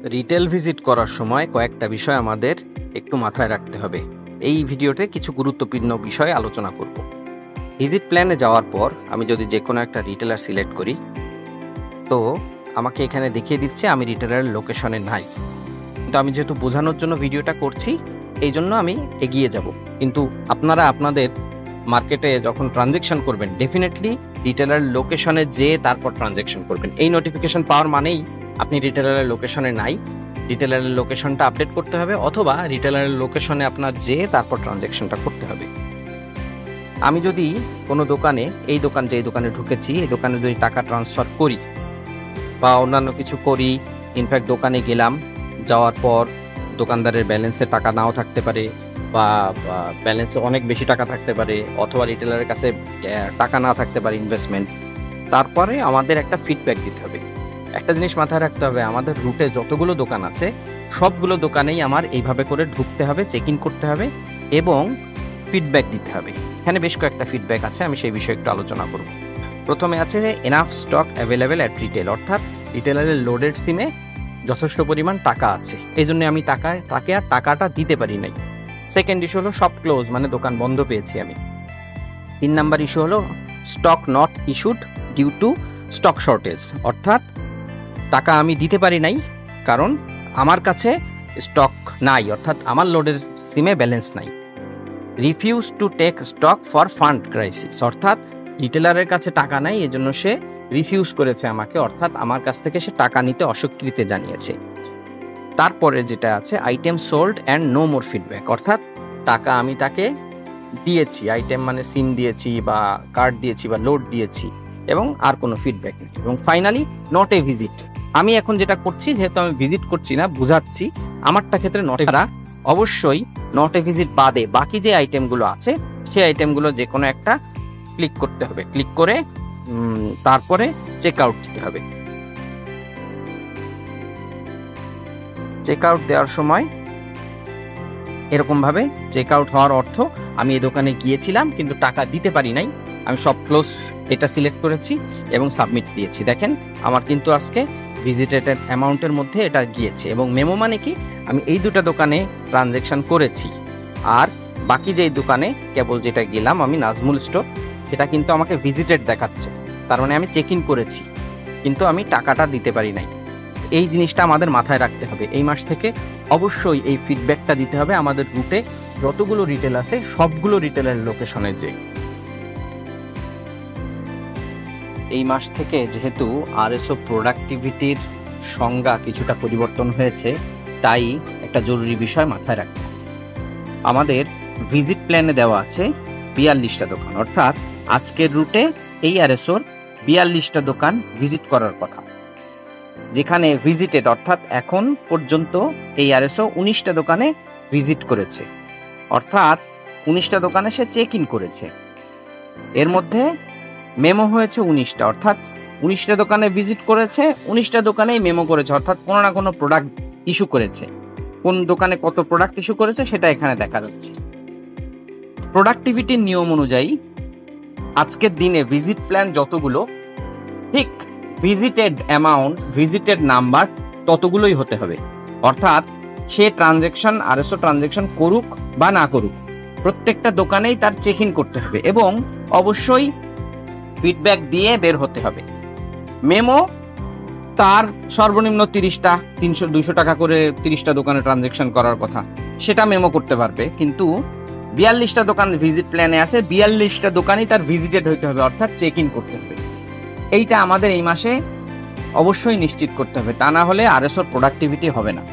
Retail visit করার সময় কয়েকটা বিষয় আমাদের একটু মাথায় রাখতে হবে। এই ভিডিওতে কিছু গুরুত্বপূর্ণ বিষয় আলোচনা করব। ভিজিট প্ল্যানে যাওয়ার পর আমি যদি যে কোনো একটা রিটেলার সিলেক্ট করি, তো আমাকে এখানে দেখিয়ে দিচ্ছে আমি রিটেলারের লোকেশনে নাই। কিন্তু আমি যেহেতু বোঝানোর জন্য ভিডিওটা করছি, এই জন্য আমি এগিয়ে যাব। কিন্তু আপনারা আপনাদের মার্কেটে যখন ট্রানজেকশন করবেন, ডেফিনেটলি রিটেলার লোকেশনে যেয়ে তারপর ট্রানজেকশন করবেন। এই নোটিফিকেশন পাওয়ার মানেই আপনি রিটেলারের লোকেশনে নাই, রিটেলারের লোকেশনটা আপডেট করতে হবে, অথবা রিটেলারের লোকেশনে আপনার যেয়ে তারপর ট্রানজেকশনটা করতে হবে। আমি যদি কোনো দোকানে, এই দোকান যে দোকানে ঢুকেছি, এই দোকানে যদি টাকা ট্রান্সফার করি বা অন্যান্য কিছু করি, ইনফ্যাক্ট দোকানে গেলাম, যাওয়ার পর দোকানদারের ব্যালেন্সে টাকা নাও থাকতে পারে, বা ব্যালেন্সে অনেক বেশি টাকা থাকতে পারে, অথবা রিটেলারের কাছে টাকা না থাকতে পারে ইনভেস্টমেন্ট। তারপরে আমাদের একটা ফিডব্যাক দিতে হবে। একটা জিনিস মাথায় রাখতে হবে, আমাদের রুটে যতগুলো দোকান আছে সবগুলো দোকানেই আমার এইভাবে করে ঢুকতে হবে, চেক ইন করতে হবে এবং ফিডব্যাক দিতে হবে। এখানে বেশ কয়েকটা ফিডব্যাক আছে, আমি সেই বিষয়ে একটু আলোচনা করব। প্রথমে আছে enough stock available at retail, অর্থাৎ রিটেলারের লোডেড সিমে যথেষ্ট পরিমাণ টাকা আছে, এই জন্য আমি তাকে আর টাকাটা দিতে পারি নাই। সেকেন্ড ইস্যু হলো শপ ক্লোজ, মানে দোকান বন্ধ পেয়েছি আমি। 3 নাম্বার ইস্যু হলো stock not issued due to stock shortage, অর্থাৎ টাকা আমি দিতে পারি নাই কারণ আমার কাছে স্টক নাই, অর্থাৎ আমার লোডের সিমে ব্যালেন্স নাই। Refuse to take stock for fund crisis, অর্থাৎ রিটেলারের কাছে টাকা নাই, এজন্য সে রিফিউজ করেছে আমাকে, অর্থাৎ আমার কাছ থেকে সে টাকা নিতে অস্বীকৃতি জানিয়েছে। তারপরে যেটা আছে item sold and no more feedback, অর্থাৎ টাকা আমি তাকে দিয়েছি, আইটেম মানে সিম দিয়েছি বা কার্ড দিয়েছি বা লোড দিয়েছি, এবং আর কোনো ফিডব্যাক নেই। এবং ফাইনালি নট এ ভিজিট, আমি এখন যেটা করছি, যেহেতু আমি ভিজিট করছি না, বুঝাচ্ছি, আমারটা ক্ষেত্রে নট এ, অবশ্যই নট এ ভিজিট বাদে বাকি যে আইটেমগুলো আছে সেই আইটেমগুলো যে কোনো একটা ক্লিক করতে হবে, ক্লিক করে তারপরে চেক আউট দিতে হবে। চেক আউট দেওয়ার সময় এরকম ভাবে চেক আউট হওয়ার অর্থ আমি এই দোকানে গিয়েছিলাম কিন্তু টাকা দিতে পারি নাই, আমি সব ক্লোজ এটা সিলেক্ট করেছি এবং সাবমিট দিয়েছি। দেখেন আমার কিন্তু আজকে ভিজিটেড অ্যামাউন্টের মধ্যে এটা গিয়েছে। এবং মেমো মানে কি, আমি এই দুটো দোকানে ট্রানজেকশন করেছি, আর বাকি যেই দোকানে কেবল যেটা গেলাম আমি নাজমুল স্টোর, এটা কিন্তু আমাকে ভিজিটেড দেখাচ্ছে, তার মানে আমি চেক ইন করেছি কিন্তু আমি টাকাটা দিতে পারি নাই। এই জিনিসটা আমাদের মাথায় রাখতে হবে। এই মাস থেকে অবশ্যই এই ফিডব্যাকটা দিতে হবে আমাদের রুটে যতগুলো রিটেল আছে সবগুলো রিটেলের লোকেশনে যে। এই মাস থেকে যেহেতু আরএসও প্রোডাক্টিভিটির সংজ্ঞা কিছুটা পরিবর্তন হয়েছে, তাই একটা জরুরি বিষয় মাথায় রাখতে হবে। আমাদের ভিজিট প্ল্যানে দেওয়া আছে 42টা দোকান, অর্থাৎ আজকের রুটে এই আরএসওর 42টা দোকান ভিজিট করার কথা, যেখানে ভিজিটেড অর্থাৎ এখন পর্যন্ত এই আরএসও 19টা দোকানে ভিজিট করেছে, অর্থাৎ 19টা দোকানে সে চেক ইন করেছে। এর মধ্যে মেমো হয়েছে 19টা, অর্থাৎ 19টা দোকানে ভিজিট করেছে, 19টা দোকানেই মেমো করেছে, অর্থাৎ কোনো না কোনো প্রোডাক্ট ইস্যু করেছে। কোন দোকানে কত প্রোডাক্ট ইস্যু করেছে সেটা এখানে দেখা যাচ্ছে। প্রোডাক্টিভিটির নিয়ম অনুযায়ী আজকের দিনে ভিজিট প্ল্যান যতগুলো, ঠিক ভিজিটেড অ্যামাউন্ট, ভিজিটেড নাম্বার ততগুলোই হতে হবে। অর্থাৎ সে ট্রানজেকশন, আরএসও ট্রানজেকশন করুক বা না করুক, প্রত্যেকটা দোকানেই তার চেক ইন করতে হবে এবং অবশ্যই ফিডব্যাক দিয়ে বের হতে হবে। মেমো তার সর্বনিম্ন 30টা, 300-200 টাকা করে 30টা দোকানে ট্রানজেকশন করার কথা, সেটা মেমো করতে পারবে। কিন্তু 42টা দোকান ভিজিট প্ল্যানে আছে, 42টা দোকানই তার ভিজিটেড হইতে হবে, অর্থাৎ চেক ইন করতে হবে। এইটা আমাদের এই মাসে অবশ্যই নিশ্চিত করতে হবে, তা না হলে আরএসওর প্রোডাক্টিভিটি হবে না।